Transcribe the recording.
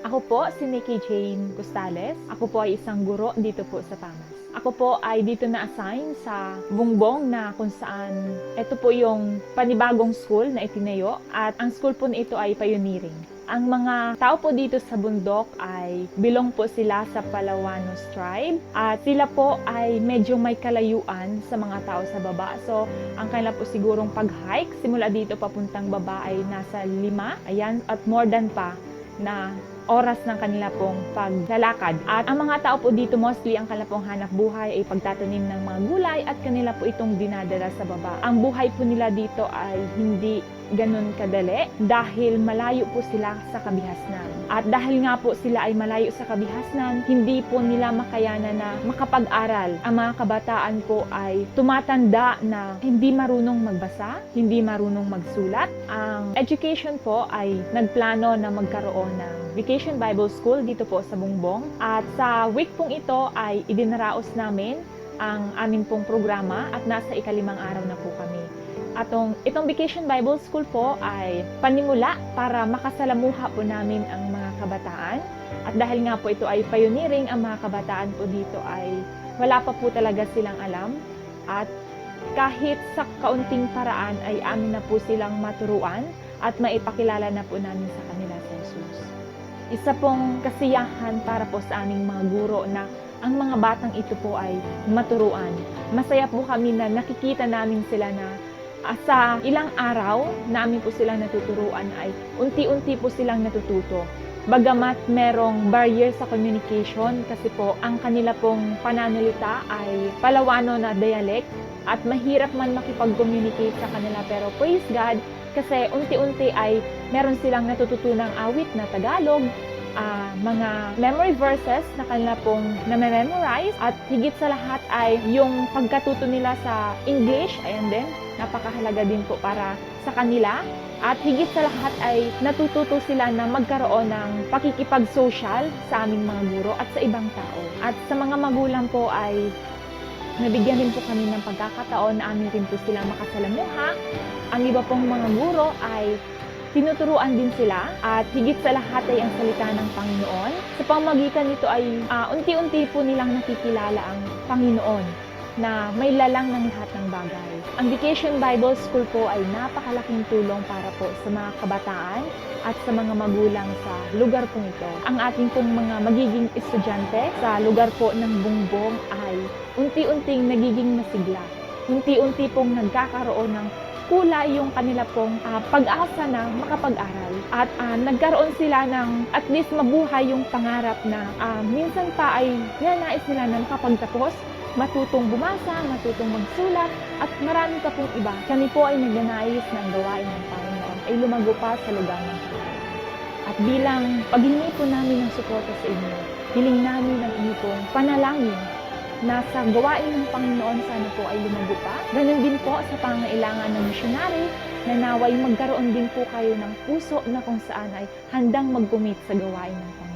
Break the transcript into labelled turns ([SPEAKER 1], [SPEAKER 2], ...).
[SPEAKER 1] Ako po si Nikki Jane Costales. Ako po ay isang guro dito po sa Pamas. Ako po ay dito na-assign sa Bungbong na kung saan ito po yung panibagong school na itinayo at ang school po na ito ay pioneering. Ang mga tao po dito sa bundok ay belong po sila sa Palawanos tribe at sila po ay medyo may kalayuan sa mga tao sa baba. So, ang kanila po sigurong pag-hike simula dito papuntang baba ay nasa 5, ayan, at more than pa na oras ng kanila pong paglalakad. At ang mga tao po dito mostly ang kanila pong hanap buhay ay pagtatanim ng mga gulay at kanila po itong dinadala sa baba. Ang buhay po nila dito ay hindi ganun kadali dahil malayo po sila sa kabihasnan. At dahil nga po sila ay malayo sa kabihasnan, hindi po nila makayanan na makapag-aral. Ang mga kabataan po ay tumatanda na hindi marunong magbasa, hindi marunong magsulat. Ang education po ay nagplano na magkaroon ng Vacation Bible School dito po sa Bungbong. At sa week pong ito ay idinaraos namin ang aming pong programa at nasa ika-5 araw na po kami. Itong Vacation Bible School po ay panimula para makasalamuha po namin ang mga kabataan. At dahil nga po ito ay pioneering, ang mga kabataan po dito ay wala pa po talaga silang alam. At kahit sa kaunting paraan ay amin na po silang maturuan at maipakilala na po namin sa kanila si Jesus. Isa pong kasiyahan para po sa aming mga guro na ang mga batang ito po ay maturuan. Masaya po kami na nakikita namin sila na sa ilang araw namin po silang natuturuan ay unti-unti po silang natututo. Bagamat merong barrier sa communication kasi po ang kanila pong pananalita ay Palawano na dialect at mahirap man makipag-communicate sa kanila, pero praise God kasi unti-unti ay meron silang natututunang awit na Tagalog, mga memory verses na kanila pong na-memorize at higit sa lahat ay yung pagkatuto nila sa English, ayan din, napakahalaga din po para sa kanila. At higit sa lahat ay natututo sila na magkaroon ng pakikipag-social sa aming mga guro at sa ibang tao. At sa mga magulang po ay nabigyan din po kami ng pagkakataon na amin rin po silang makasalamuha. Ang iba pong mga guro ay tinuturuan din sila at higit sa lahat ay ang salita ng Panginoon. Sa pamamagitan nito ay unti-unti po nilang nakikilala ang Panginoon na may lalang ng lahat ng bagay. Ang Vacation Bible School po ay napakalaking tulong para po sa mga kabataan at sa mga magulang sa lugar po ito. Ang ating pong mga magiging estudyante sa lugar po ng Bungbong ay unti-unting nagiging masigla. Unti-unti pong nagkakaroon ng kulay yung kanila pong pag-asa na makapag-aral. At nagkaroon sila ng at least mabuhay yung pangarap na minsan pa ay nanais nila na makapagtapos, matutong bumasa, matutong magsulat, at marami pa pong iba. Kami po ay nagnanais ng gawain ng Panginoon ay lumago pa sa lugar ng Panginoon. At bilang paghingi po namin ng suporta sa inyo, hiling namin ang inyong pong panalangin na sa gawain ng Panginoon sana po ay lumago pa. Ganun din po sa pangailangan ng missionary na naway magkaroon din po kayo ng puso na kung saan ay handang mag-commit sa gawain ng Panginoon.